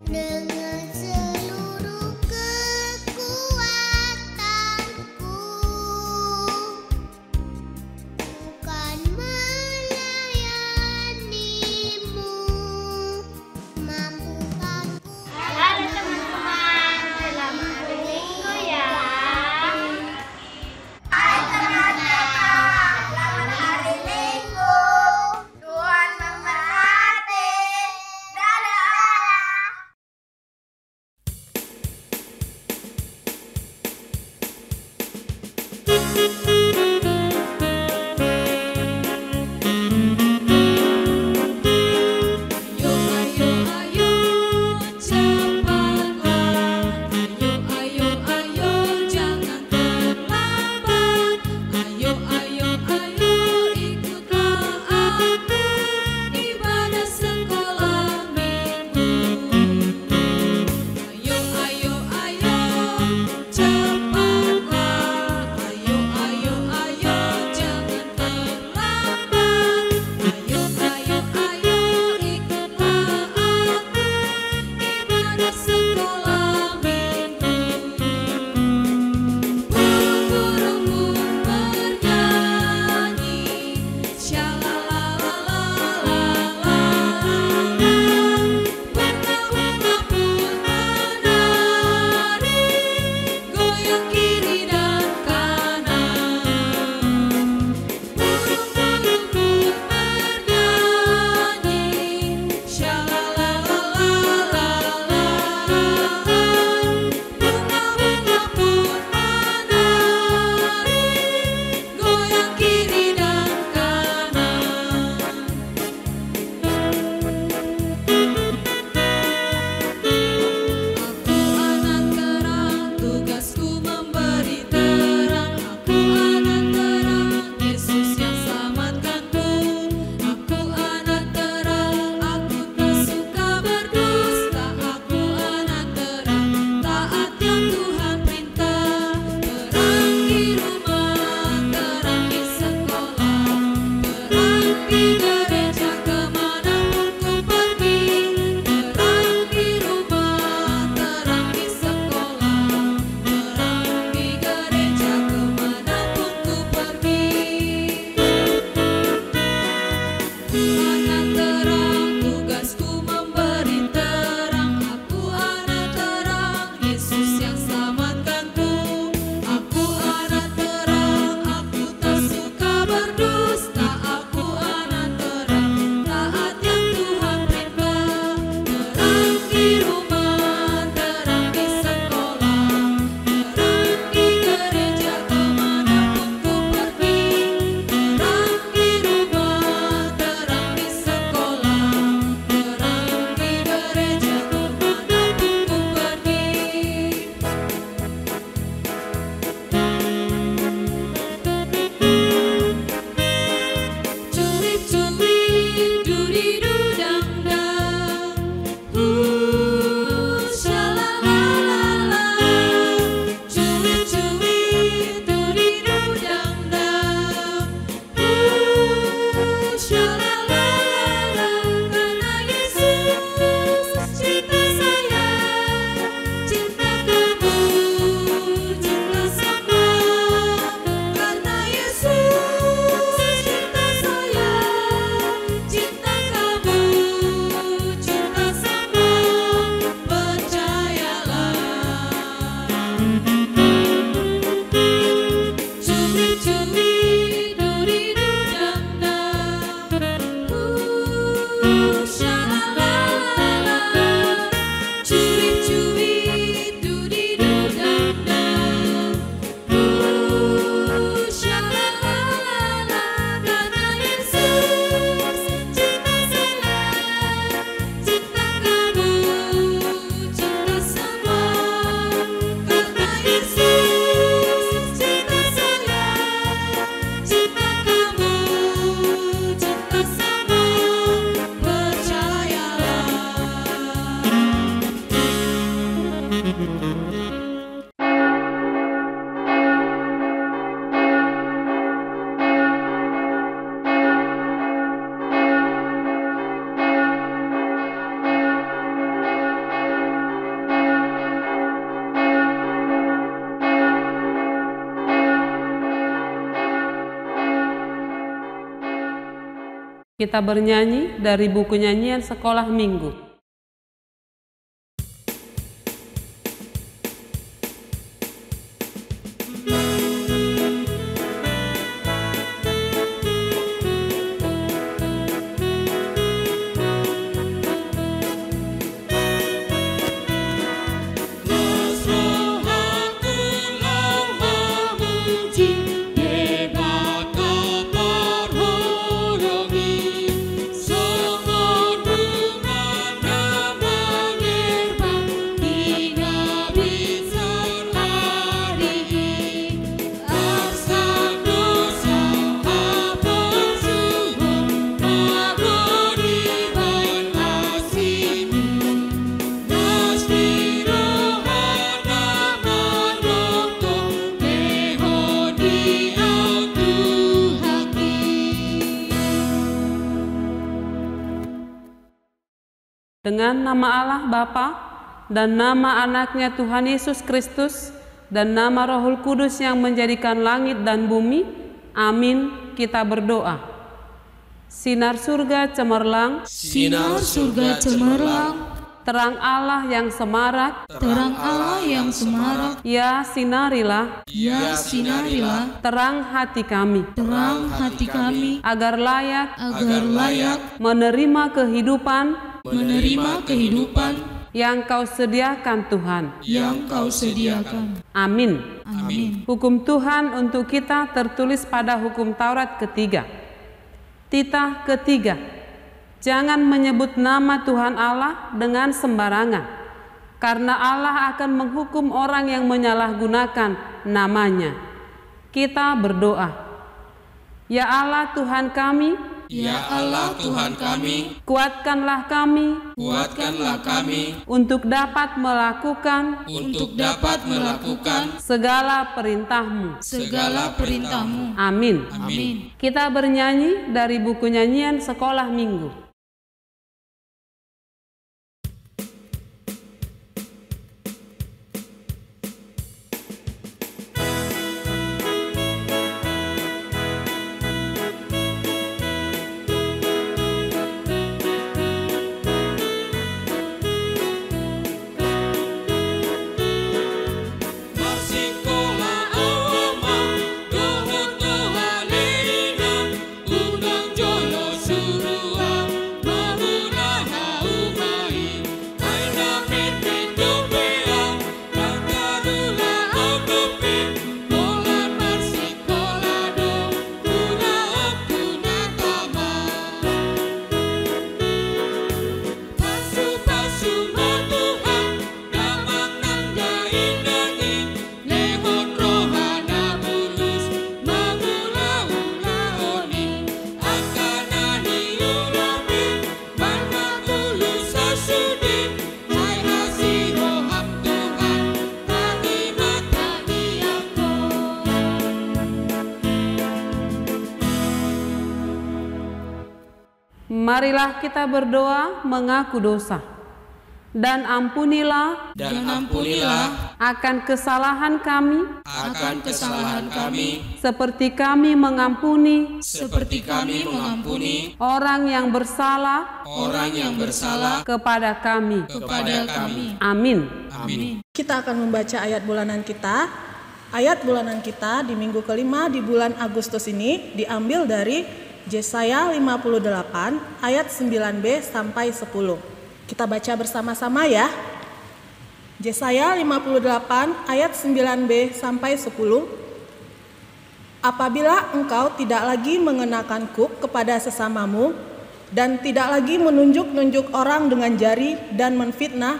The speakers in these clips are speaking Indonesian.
Dengan seluruh kekuatanku, bukan melayanimu, mampukah ku. Halo teman-teman, selamat berminggu ya. Hai teman-teman, selamat hari Minggu. Tuhan memberkati. Dadah. Kita bernyanyi dari buku nyanyian sekolah minggu. Dengan nama Allah Bapa dan nama anaknya Tuhan Yesus Kristus dan nama Rohul Kudus yang menjadikan langit dan bumi, amin, kita berdoa. Sinar surga cemerlang, sinar surga cemerlang, terang Allah yang semarak, terang Allah yang semarak, ya sinarilah, ya sinarilah, terang hati kami, terang hati kami, agar layak menerima kehidupan yang Kau sediakan Tuhan, yang Kau sediakan. Amin. Amin. Hukum Tuhan untuk kita tertulis pada hukum Taurat ketiga. Titah ketiga, jangan menyebut nama Tuhan Allah dengan sembarangan, karena Allah akan menghukum orang yang menyalahgunakan namanya. Kita berdoa. Ya Allah Tuhan kami, ya Allah Tuhan kami, kuatkanlah kami untuk dapat melakukan segala perintah-Mu. Amin. Amin. Kita bernyanyi dari buku nyanyian sekolah minggu. Marilah kita berdoa mengaku dosa. Dan ampunilah akan kesalahan kami, seperti kami mengampuni orang yang bersalah kepada kami. Amin. Kita akan membaca ayat bulanan kita. Ayat bulanan kita di minggu kelima di bulan Agustus ini diambil dari Yesaya 58 ayat 9b sampai 10. Kita baca bersama-sama ya. Yesaya 58 ayat 9b sampai 10. Apabila engkau tidak lagi mengenakan kuk kepada sesamamu dan tidak lagi menunjuk-nunjuk orang dengan jari dan menfitnah,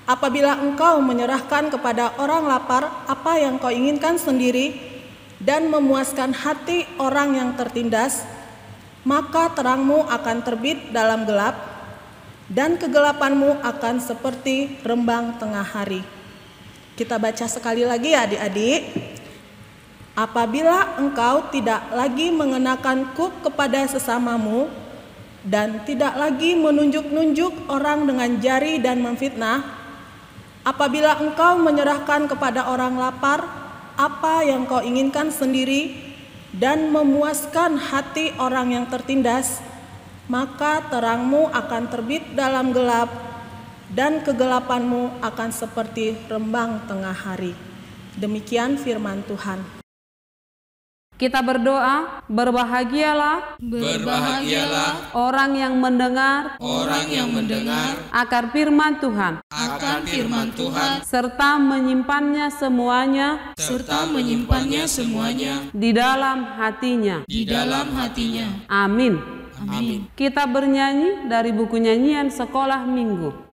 apabila engkau menyerahkan kepada orang lapar apa yang kau inginkan sendiri dan memuaskan hati orang yang tertindas, maka terangmu akan terbit dalam gelap, dan kegelapanmu akan seperti rembang tengah hari. Kita baca sekali lagi ya adik-adik. Apabila engkau tidak lagi mengenakan kuk kepada sesamamu, dan tidak lagi menunjuk-nunjuk orang dengan jari dan memfitnah, apabila engkau menyerahkan kepada orang lapar apa yang kau inginkan sendiri, dan memuaskan hati orang yang tertindas, maka terangmu akan terbit dalam gelap, dan kegelapanmu akan seperti rembang tengah hari. Demikian firman Tuhan. Kita berdoa, berbahagialah Berbahagialah orang yang mendengar orang yang mendengar akan firman Tuhan, akan firman Tuhan serta menyimpannya semuanya serta menyimpannya semuanya di dalam hatinya. di dalam hatinya. Amin. Amin. Kita bernyanyi dari buku nyanyian sekolah minggu.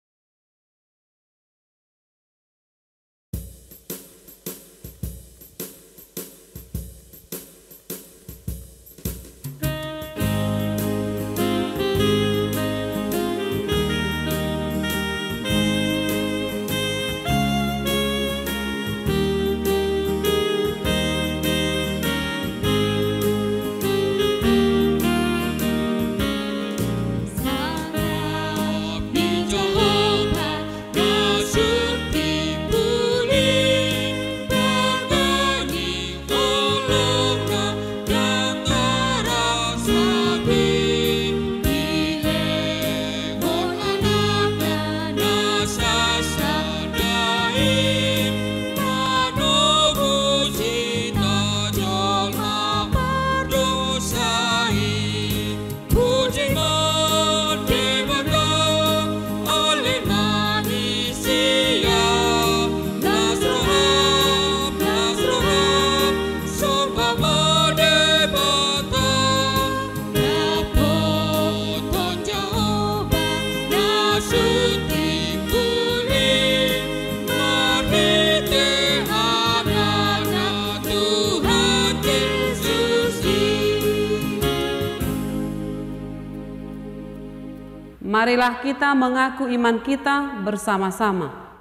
Marilah kita mengaku iman kita bersama-sama.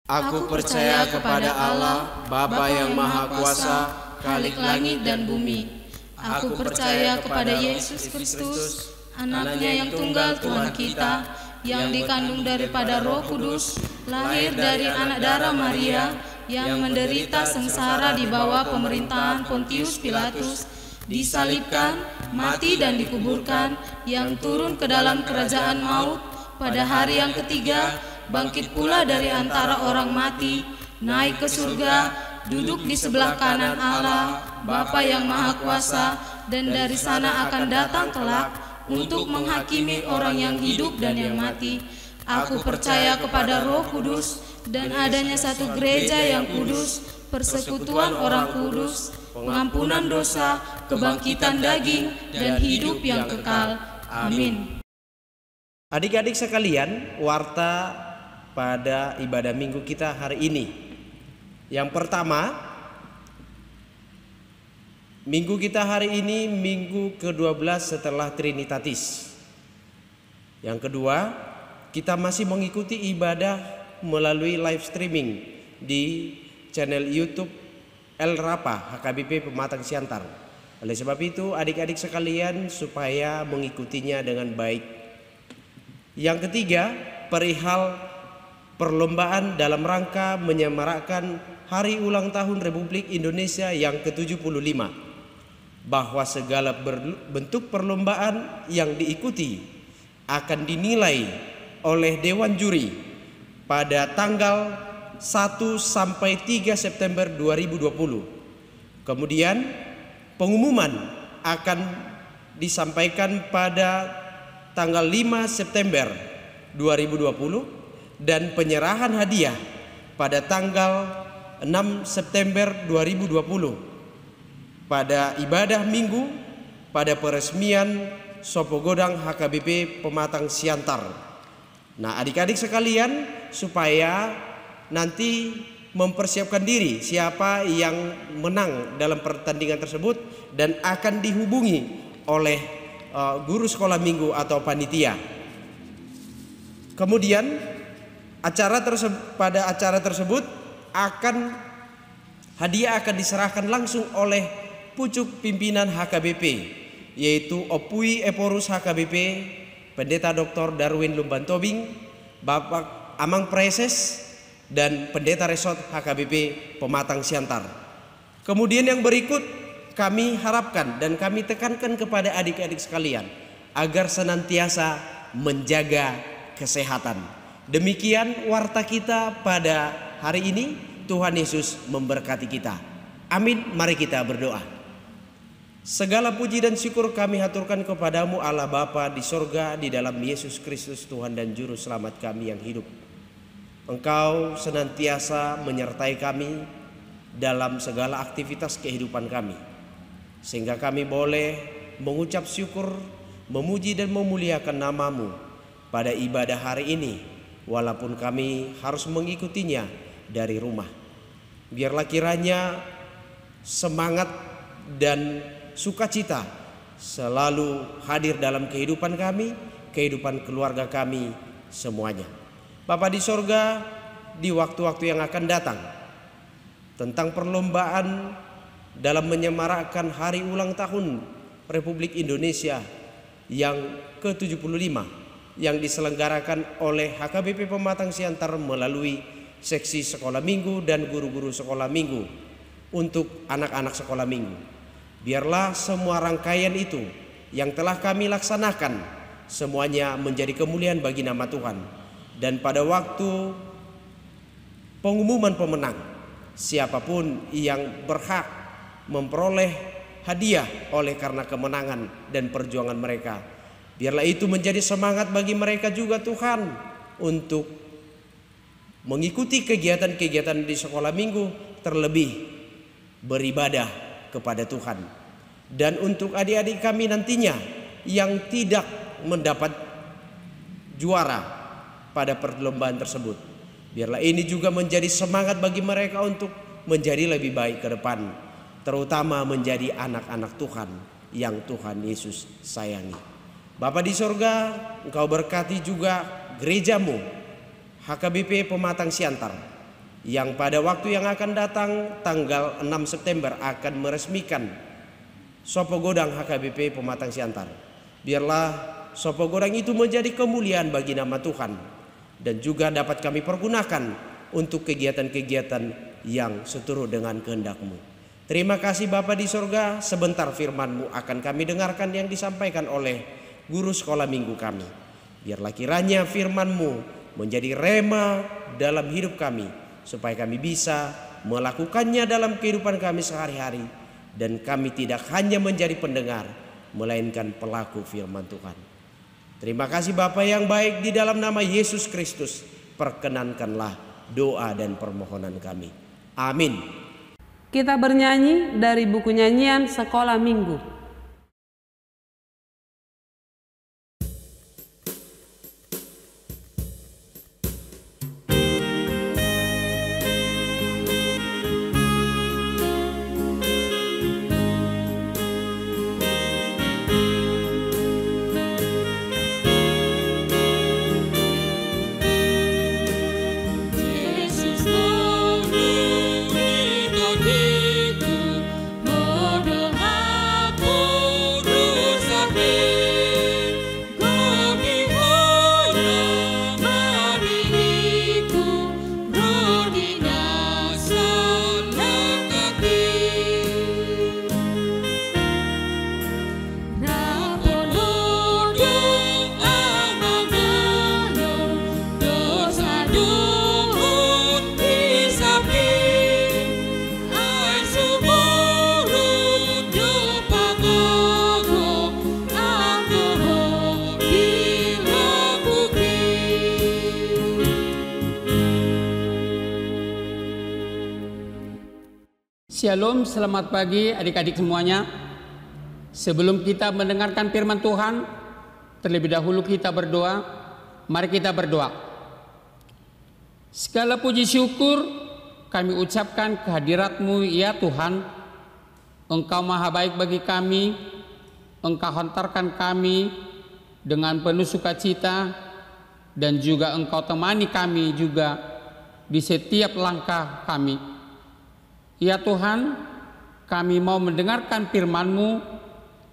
Aku percaya kepada Allah, Bapa yang Maha Kuasa, Khalik langit dan bumi. Aku percaya kepada Yesus Kristus, anaknya yang tunggal Tuhan kita, yang dikandung daripada Roh Kudus, lahir dari anak darah Maria, yang menderita sengsara di bawah pemerintahan Pontius Pilatus, disalibkan, mati dan dikuburkan, yang turun ke dalam kerajaan maut, pada hari yang ketiga, bangkit pula dari antara orang mati, naik ke surga, duduk di sebelah kanan Allah, Bapa yang Maha Kuasa, dan dari sana akan datang kelak untuk menghakimi orang yang hidup dan yang mati. Aku percaya kepada Roh Kudus dan adanya satu gereja yang kudus, persekutuan orang kudus, pengampunan dosa, kebangkitan daging, dan hidup yang kekal. Amin. Adik-adik sekalian, warta pada ibadah minggu kita hari ini. Yang pertama, minggu kita hari ini minggu ke-12 setelah Trinitatis. Yang kedua, kita masih mengikuti ibadah melalui live streaming di channel YouTube El Rapa HKBP Pematang Siantar. Oleh sebab itu, adik-adik sekalian supaya mengikutinya dengan baik. Yang ketiga, perihal perlombaan dalam rangka menyemarakkan Hari Ulang Tahun Republik Indonesia yang ke-75, bahwa segala bentuk perlombaan yang diikuti akan dinilai oleh Dewan Juri pada tanggal 1 sampai 3 September 2020. Kemudian pengumuman akan disampaikan pada tanggal 5 September 2020 dan penyerahan hadiah pada tanggal 6 September 2020 pada ibadah minggu pada peresmian Sopogodang HKBP Pematang Siantar. Nah, adik-adik sekalian, supaya nanti mempersiapkan diri siapa yang menang dalam pertandingan tersebut dan akan dihubungi oleh guru sekolah minggu atau panitia. Kemudian pada acara tersebut hadiah akan diserahkan langsung oleh pucuk pimpinan HKBP, yaitu Opui Eporus HKBP, Pendeta Dr. Darwin Lumban Tobing, Bapak Amang Preses, dan Pendeta Resort HKBP Pematang Siantar. Kemudian yang berikut kami harapkan dan kami tekankan kepada adik-adik sekalian agar senantiasa menjaga kesehatan. Demikian warta kita pada hari ini. Tuhan Yesus memberkati kita. Amin. Mari kita berdoa. Segala puji dan syukur kami haturkan kepadamu Allah Bapa di sorga, di dalam Yesus Kristus Tuhan dan Juru Selamat kami yang hidup. Engkau senantiasa menyertai kami dalam segala aktivitas kehidupan kami, sehingga kami boleh mengucap syukur, memuji dan memuliakan namamu pada ibadah hari ini, walaupun kami harus mengikutinya dari rumah. Biarlah kiranya semangat dan sukacita selalu hadir dalam kehidupan kami, kehidupan keluarga kami semuanya. Bapa di sorga, di waktu-waktu yang akan datang, tentang perlombaan dalam menyemarakkan hari ulang tahun Republik Indonesia yang ke-75 yang diselenggarakan oleh HKBP Pematang Siantar melalui seksi sekolah minggu dan guru-guru sekolah minggu untuk anak-anak sekolah minggu. Biarlah semua rangkaian itu yang telah kami laksanakan semuanya menjadi kemuliaan bagi nama Tuhan. Dan pada waktu pengumuman pemenang, siapapun yang berhak memperoleh hadiah oleh karena kemenangan dan perjuangan mereka, biarlah itu menjadi semangat bagi mereka juga Tuhan untuk mengikuti kegiatan-kegiatan di sekolah minggu, terlebih beribadah kepada Tuhan. Dan untuk adik-adik kami nantinya yang tidak mendapat juara pada perlombaan tersebut, biarlah ini juga menjadi semangat bagi mereka untuk menjadi lebih baik ke depan, terutama menjadi anak-anak Tuhan yang Tuhan Yesus sayangi. Bapa di sorga, Engkau berkati juga gerejamu HKBP Pematang Siantar yang pada waktu yang akan datang tanggal 6 September akan meresmikan Sopo Godang HKBP Pematang Siantar. Biarlah Sopo Godang itu menjadi kemuliaan bagi nama Tuhan dan juga dapat kami pergunakan untuk kegiatan-kegiatan yang seturut dengan kehendak-Mu. Terima kasih Bapa di sorga, sebentar firman-Mu akan kami dengarkan yang disampaikan oleh guru sekolah minggu kami. Biarlah kiranya firman-Mu menjadi rema dalam hidup kami, supaya kami bisa melakukannya dalam kehidupan kami sehari-hari, dan kami tidak hanya menjadi pendengar, melainkan pelaku firman Tuhan. Terima kasih Bapa yang baik, di dalam nama Yesus Kristus perkenankanlah doa dan permohonan kami. Amin. Kita bernyanyi dari buku nyanyian Sekolah Minggu. Shalom, selamat pagi adik-adik semuanya. Sebelum kita mendengarkan firman Tuhan, terlebih dahulu kita berdoa. Mari kita berdoa. Segala puji syukur kami ucapkan kehadirat-Mu ya Tuhan. Engkau maha baik bagi kami. Engkau hantarkan kami dengan penuh sukacita, dan juga Engkau temani kami juga di setiap langkah kami. Ya Tuhan, kami mau mendengarkan firman-Mu.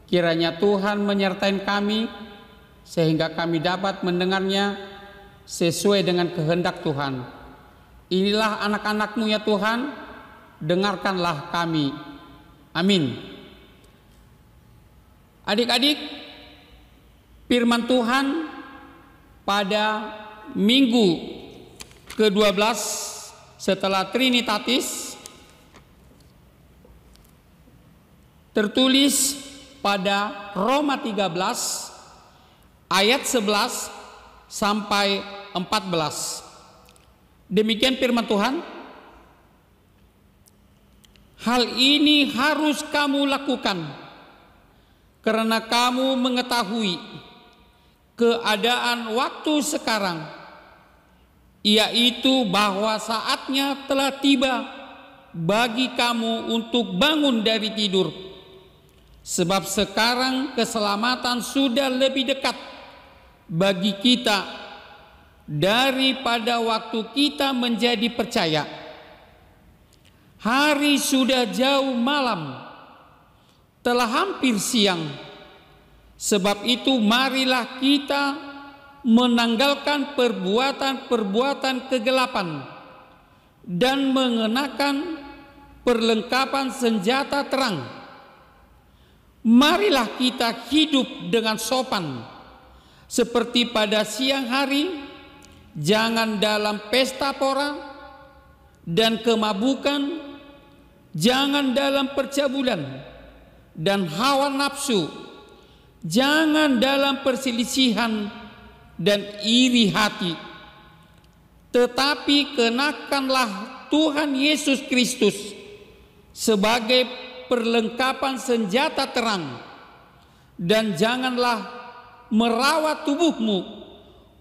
Kiranya Tuhan menyertai kami, sehingga kami dapat mendengarnya sesuai dengan kehendak Tuhan. Inilah anak-anak-Mu ya Tuhan, dengarkanlah kami. Amin. Adik-adik, Firman Tuhan pada minggu ke-12 setelah Trinitatis tertulis pada Roma 13 ayat 11 sampai 14. Demikian firman Tuhan. Hal ini harus kamu lakukan karena kamu mengetahui keadaan waktu sekarang, yaitu bahwa saatnya telah tiba bagi kamu untuk bangun dari tidur. Sebab sekarang keselamatan sudah lebih dekat bagi kita daripada waktu kita menjadi percaya. Hari sudah jauh malam, telah hampir siang. Sebab itu marilah kita menanggalkan perbuatan-perbuatan kegelapan dan mengenakan perlengkapan senjata terang. Marilah kita hidup dengan sopan seperti pada siang hari, jangan dalam pesta pora dan kemabukan, jangan dalam percabulan dan hawa nafsu, jangan dalam perselisihan dan iri hati, tetapi kenakanlah Tuhan Yesus Kristus sebagai perlengkapan senjata terang, dan janganlah merawat tubuhmu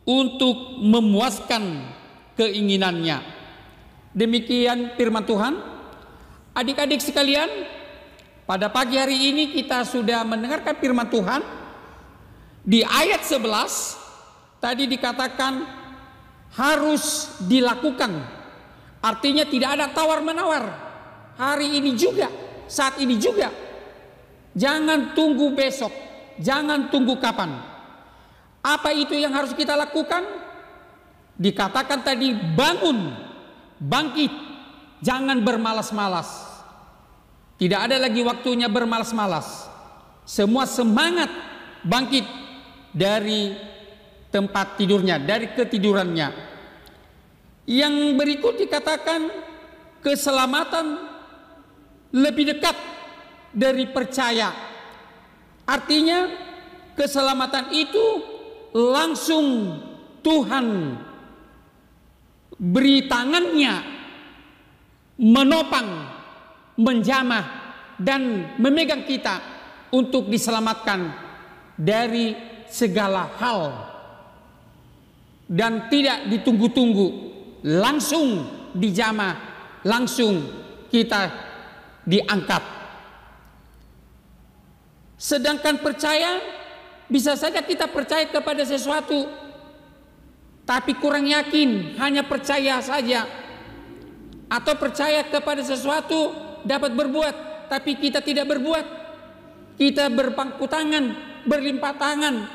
untuk memuaskan keinginannya. Demikian firman Tuhan. Adik-adik sekalian, pada pagi hari ini kita sudah mendengarkan firman Tuhan. Di ayat 11 tadi dikatakan harus dilakukan. Artinya tidak ada tawar-menawar. Hari ini juga, saat ini juga. Jangan tunggu besok, jangan tunggu kapan. Apa itu yang harus kita lakukan? Dikatakan tadi bangun, bangkit, jangan bermalas-malas. Tidak ada lagi waktunya bermalas-malas. Semua semangat bangkit dari tempat tidurnya, dari ketidurannya. Yang berikut dikatakan keselamatan lebih dekat dari percaya. Artinya keselamatan itu langsung Tuhan beri tangannya menopang, menjamah dan memegang kita untuk diselamatkan dari segala hal, dan tidak ditunggu-tunggu, langsung dijamah, langsung kita diangkat. Sedangkan percaya, bisa saja kita percaya kepada sesuatu tapi kurang yakin, hanya percaya saja, atau percaya kepada sesuatu dapat berbuat, tapi kita tidak berbuat. Kita berpangku tangan, berlimpah tangan,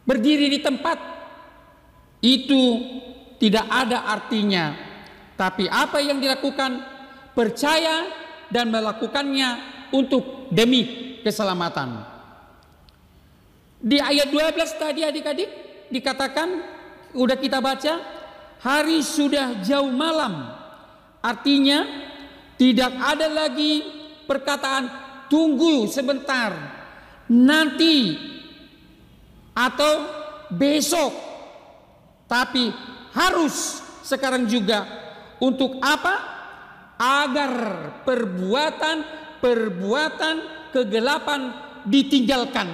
berdiri di tempat. Itu tidak ada artinya. Tapi apa yang dilakukan? Percaya dan melakukannya untuk demi keselamatan. Di ayat 12 tadi adik-adik dikatakan, udah kita baca, hari sudah jauh malam. Artinya tidak ada lagi perkataan tunggu sebentar, nanti, atau besok. Tapi harus sekarang juga. Untuk apa? Agar perbuatan kegelapan ditinggalkan.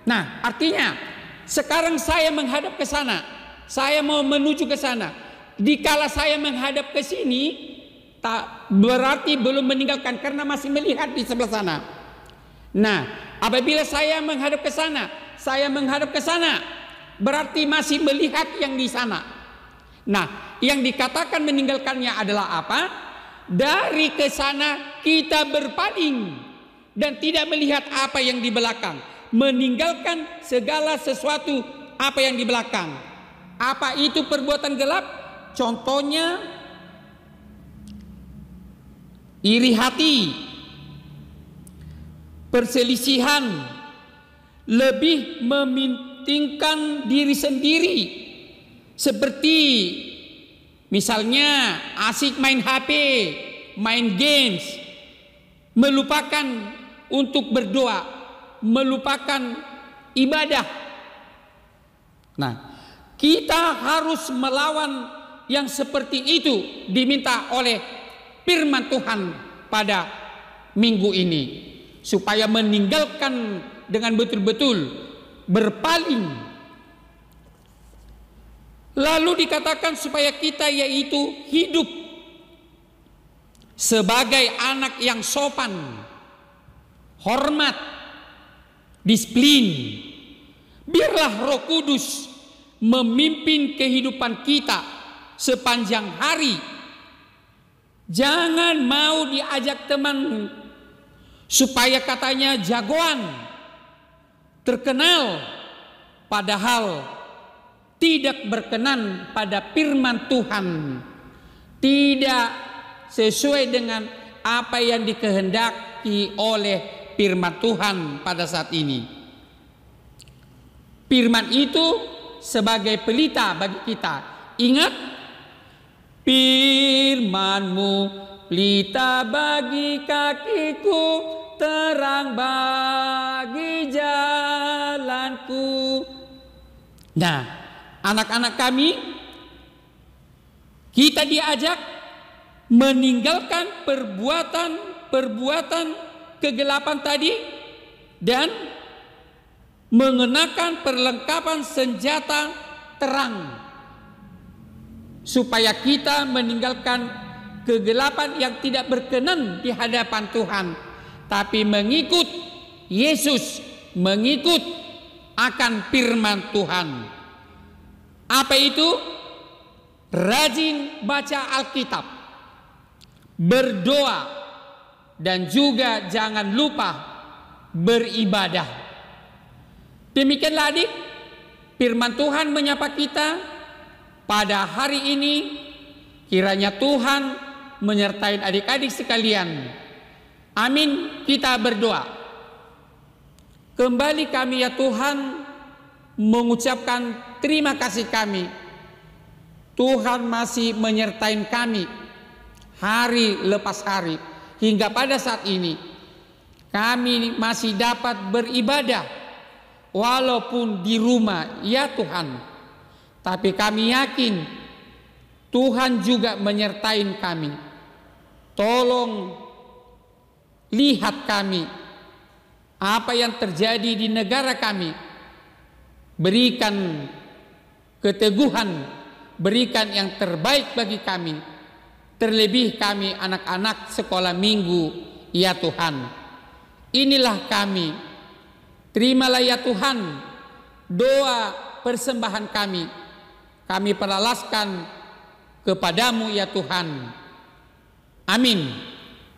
Nah, artinya sekarang saya menghadap ke sana, saya mau menuju ke sana. Dikala saya menghadap ke sini, tak berarti belum meninggalkan, karena masih melihat di sebelah sana. Nah, apabila saya menghadap ke sana, berarti masih melihat yang di sana. Nah, yang dikatakan meninggalkannya adalah apa? Dari ke sana kita berpaling dan tidak melihat apa yang di belakang, meninggalkan segala sesuatu apa yang di belakang. Apa itu perbuatan gelap? Contohnya iri hati, perselisihan, lebih mementingkan diri sendiri, seperti misalnya asik main HP, main games, melupakan untuk berdoa, melupakan ibadah. Nah, kita harus melawan yang seperti itu diminta oleh firman Tuhan pada minggu ini, supaya meninggalkan dengan betul-betul berpaling. Lalu dikatakan supaya kita yaitu hidup sebagai anak yang sopan, hormat, disiplin. Biarlah Roh Kudus memimpin kehidupan kita sepanjang hari. Jangan mau diajak teman supaya katanya jagoan, terkenal, padahal tidak berkenan pada firman Tuhan, tidak sesuai dengan apa yang dikehendaki oleh firman Tuhan pada saat ini. Firman itu sebagai pelita bagi kita. Ingat, firman-Mu pelita bagi kakiku, terang bagi jalanku. Nah, anak-anak kami, kita diajak meninggalkan perbuatan kegelapan tadi dan mengenakan perlengkapan senjata terang, supaya kita meninggalkan kegelapan yang tidak berkenan di hadapan Tuhan, tapi mengikut Yesus, mengikut akan firman Tuhan. Apa itu? Rajin baca Alkitab, berdoa, dan juga jangan lupa beribadah. Demikianlah adik, firman Tuhan menyapa kita pada hari ini. Kiranya Tuhan menyertai adik-adik sekalian. Amin. Kita berdoa. Kembali kami ya Tuhan mengucapkan terima kasih kami. Tuhan masih menyertai kami hari lepas hari hingga pada saat ini. Kami masih dapat beribadah walaupun di rumah ya Tuhan. Tapi kami yakin Tuhan juga menyertai kami. Tolong lihat kami, apa yang terjadi di negara kami. Berikan keteguhan, berikan yang terbaik bagi kami. Terlebih kami anak-anak sekolah minggu ya Tuhan. Inilah kami. Terimalah ya Tuhan doa persembahan kami. Kami peralaskan kepadamu ya Tuhan. Amin.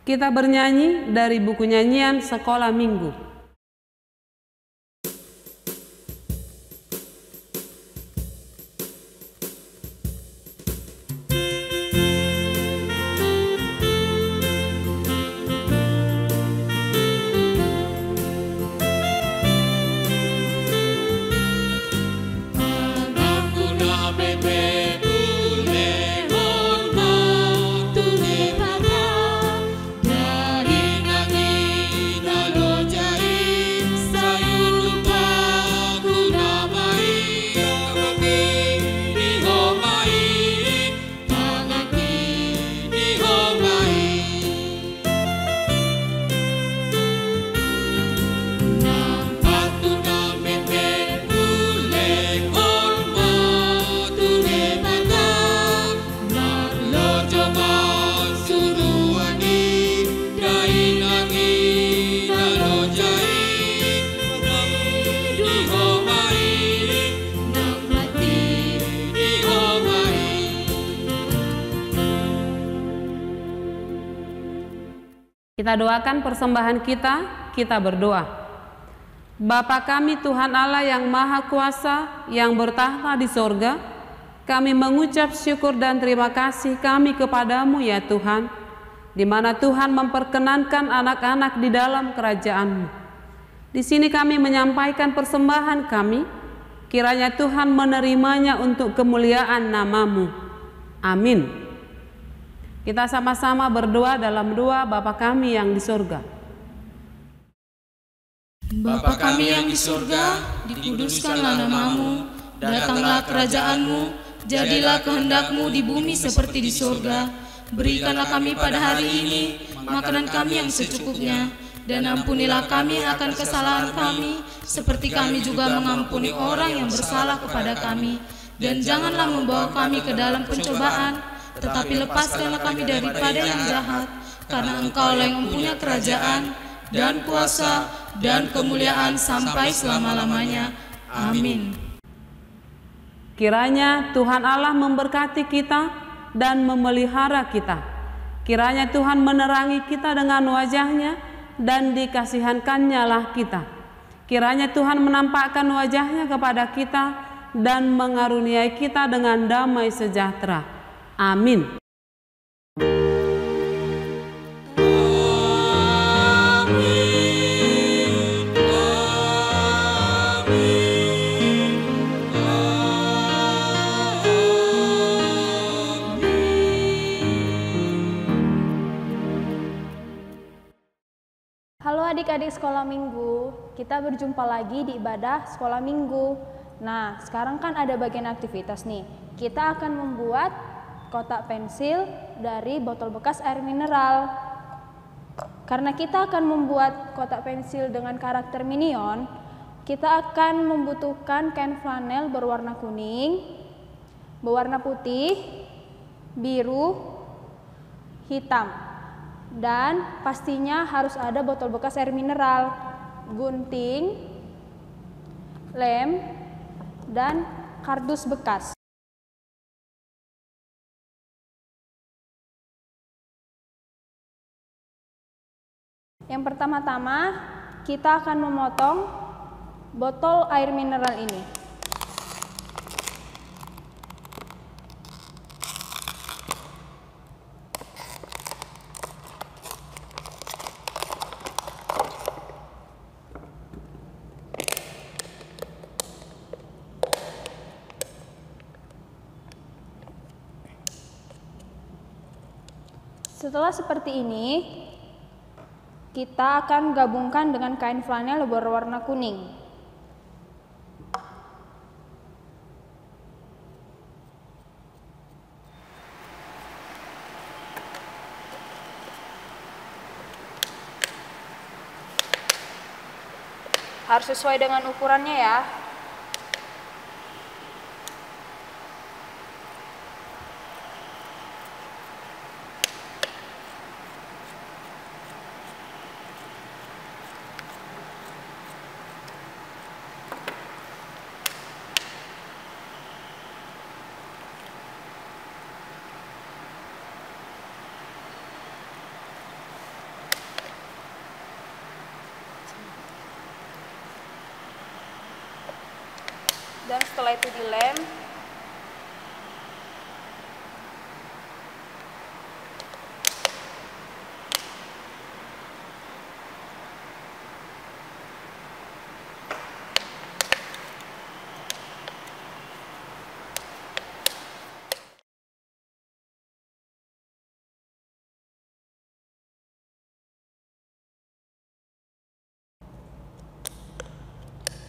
Kita bernyanyi dari buku nyanyian Sekolah Minggu. Kita doakan persembahan kita berdoa. Bapa kami Tuhan Allah yang Maha Kuasa, yang bertahta di sorga, kami mengucap syukur dan terima kasih kami kepadamu ya Tuhan, di mana Tuhan memperkenankan anak-anak di dalam kerajaan-Mu. Di sini kami menyampaikan persembahan kami, kiranya Tuhan menerimanya untuk kemuliaan nama-Mu. Amin. Kita sama-sama berdoa dalam doa Bapa kami yang di surga. Bapa kami yang di surga, dikuduskanlah nama-Mu, datanglah kerajaan-Mu, jadilah kehendak-Mu di bumi seperti di surga. Berikanlah kami pada hari ini makanan kami yang secukupnya, dan ampunilah kami akan kesalahan kami, seperti kami juga mengampuni orang yang bersalah kepada kami. Dan janganlah membawa kami ke dalam pencobaan, tetapi lepaskanlah kami daripada yang jahat, karena Engkau-lah yang mempunyai kerajaan, dan kuasa, dan kemuliaan sampai selama-lamanya. Amin. Kiranya Tuhan Allah memberkati kita dan memelihara kita. Kiranya Tuhan menerangi kita dengan wajah-Nya dan dikasihankan-Nya lah kita. Kiranya Tuhan menampakkan wajah-Nya kepada kita dan mengaruniai kita dengan damai sejahtera. Amin. Halo adik-adik sekolah minggu, kita berjumpa lagi di ibadah sekolah minggu. Nah, sekarang kan ada bagian aktivitas nih. Kita akan membuat kotak pensil dari botol bekas air mineral. Karena kita akan membuat kotak pensil dengan karakter minion, kita akan membutuhkan kain flanel berwarna kuning, berwarna putih, biru, hitam. Dan pastinya harus ada botol bekas air mineral, gunting, lem, dan kardus bekas. Yang pertama-tama kita akan memotong botol air mineral ini. Setelah seperti ini, kita akan gabungkan dengan kain flanel berwarna kuning. Harus sesuai dengan ukurannya ya. Dan setelah itu dilem.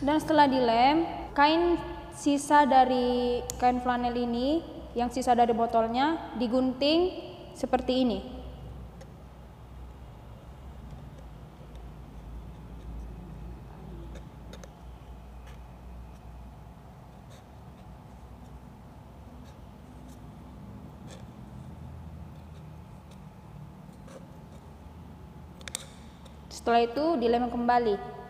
Dan setelah dilem, kain sisa dari kain flanel ini, yang sisa dari botolnya, digunting seperti ini. Setelah itu dilem kembali.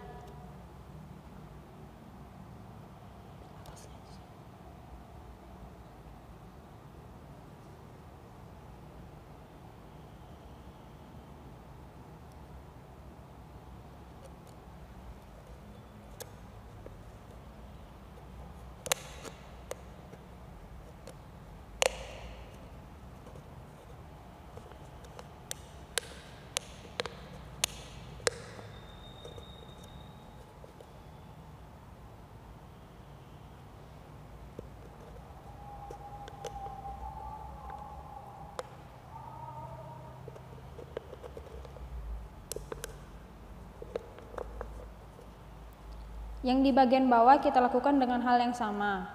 Yang di bagian bawah kita lakukan dengan hal yang sama.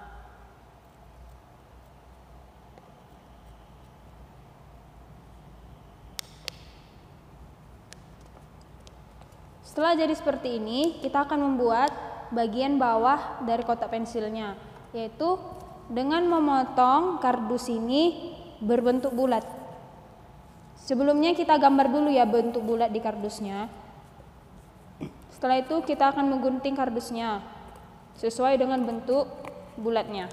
Setelah jadi seperti ini, kita akan membuat bagian bawah dari kotak pensilnya, yaitu dengan memotong kardus ini berbentuk bulat. Sebelumnya kita gambar dulu ya bentuk bulat di kardusnya. Setelah itu kita akan menggunting kardusnya sesuai dengan bentuk bulatnya.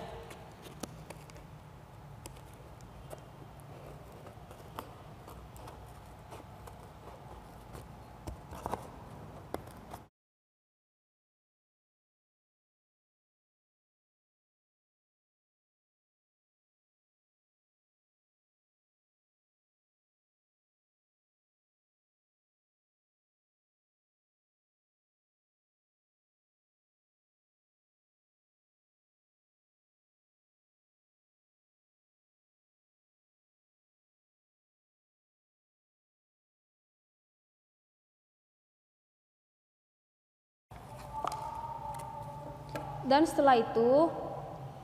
Dan setelah itu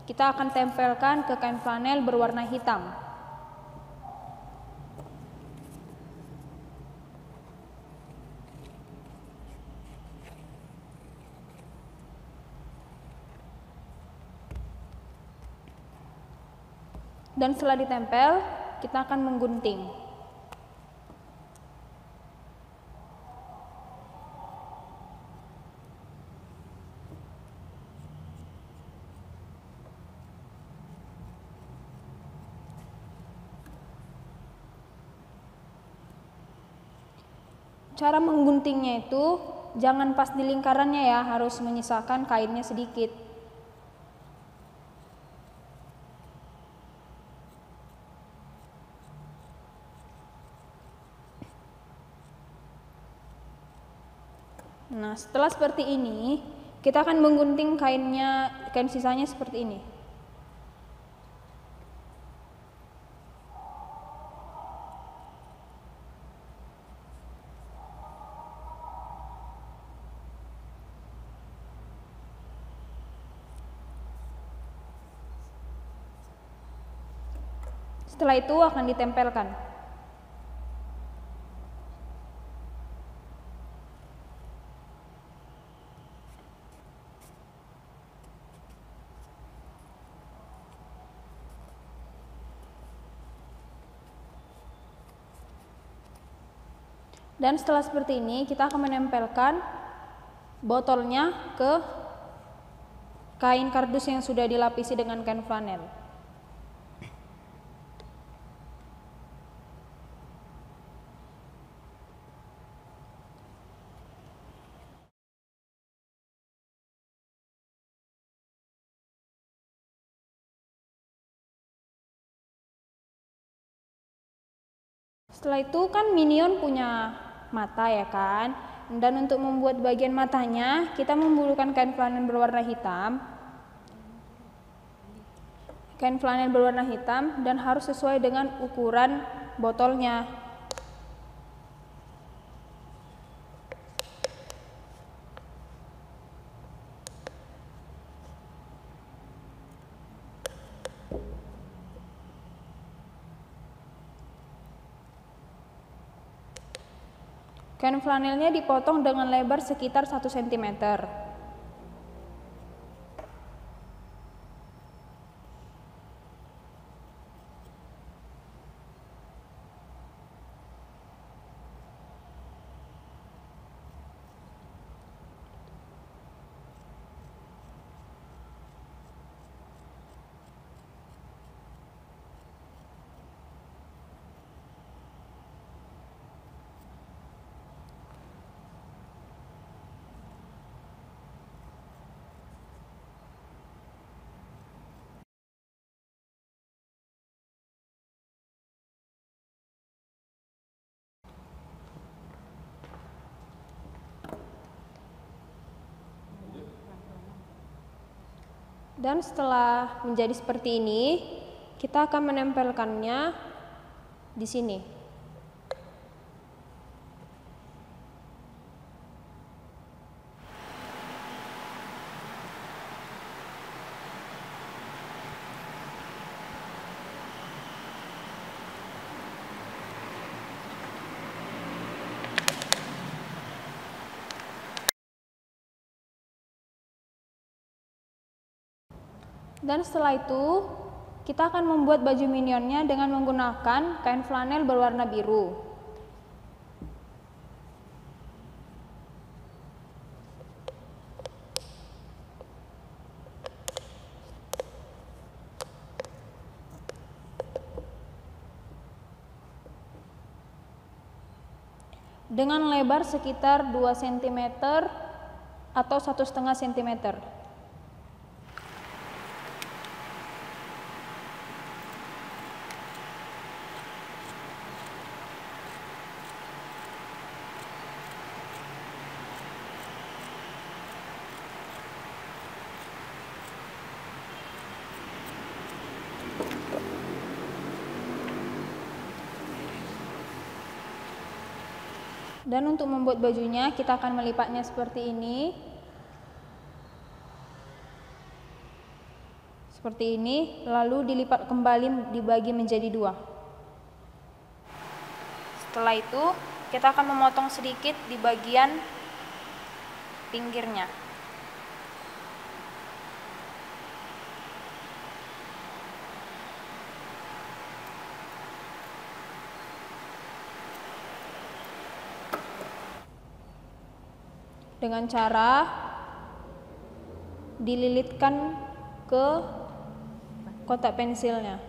kita akan tempelkan ke kain flanel berwarna hitam. Dan setelah ditempel, kita akan menggunting. Cara mengguntingnya itu jangan pas di lingkarannya ya, harus menyisakan kainnya sedikit. Nah, setelah seperti ini, kita akan menggunting kain sisanya seperti ini. Setelah itu akan ditempelkan. Dan setelah seperti ini, kita akan menempelkan botolnya ke kain kardus yang sudah dilapisi dengan kain flanel. Setelah itu kan minion punya mata ya kan, dan untuk membuat bagian matanya kita membutuhkan kain flanel berwarna hitam. Kain flanel berwarna hitam dan harus sesuai dengan ukuran botolnya. Kain flanelnya dipotong dengan lebar sekitar 1 cm. Dan setelah menjadi seperti ini, kita akan menempelkannya di sini. Dan setelah itu, kita akan membuat baju minionnya dengan menggunakan kain flanel berwarna biru. Dengan lebar sekitar 2 cm atau 1,5 cm. Dan untuk membuat bajunya, kita akan melipatnya seperti ini. Seperti ini, lalu dilipat kembali, dibagi menjadi 2. Setelah itu, kita akan memotong sedikit di bagian pinggirnya. Dengan cara dililitkan ke kotak pensilnya.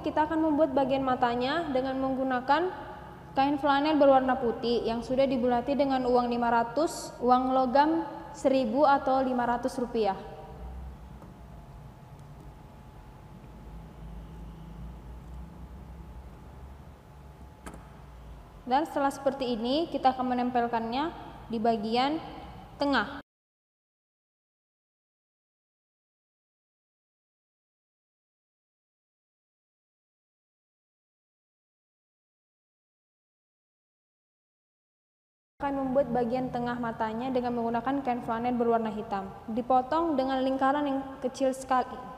Kita akan membuat bagian matanya dengan menggunakan kain flanel berwarna putih yang sudah dibulati dengan uang 500, uang logam 1000 atau 500 rupiah. Dan setelah seperti ini, kita akan menempelkannya di bagian tengah. Akan membuat bagian tengah matanya dengan menggunakan kain flanel berwarna hitam. Dipotong dengan lingkaran yang kecil sekali.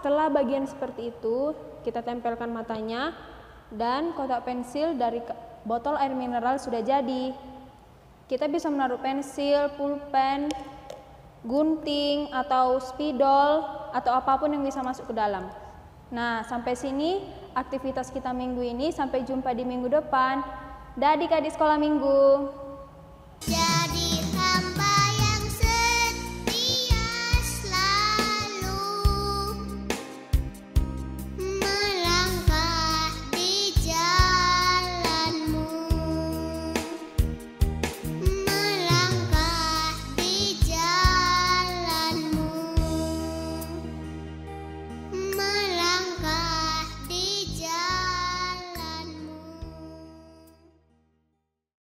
Setelah bagian seperti itu, kita tempelkan matanya dan kotak pensil dari botol air mineral sudah jadi. Kita bisa menaruh pensil, pulpen, gunting, atau spidol, atau apapun yang bisa masuk ke dalam. Nah, sampai sini aktivitas kita minggu ini. Sampai jumpa di minggu depan. Dadah adik-adik sekolah minggu.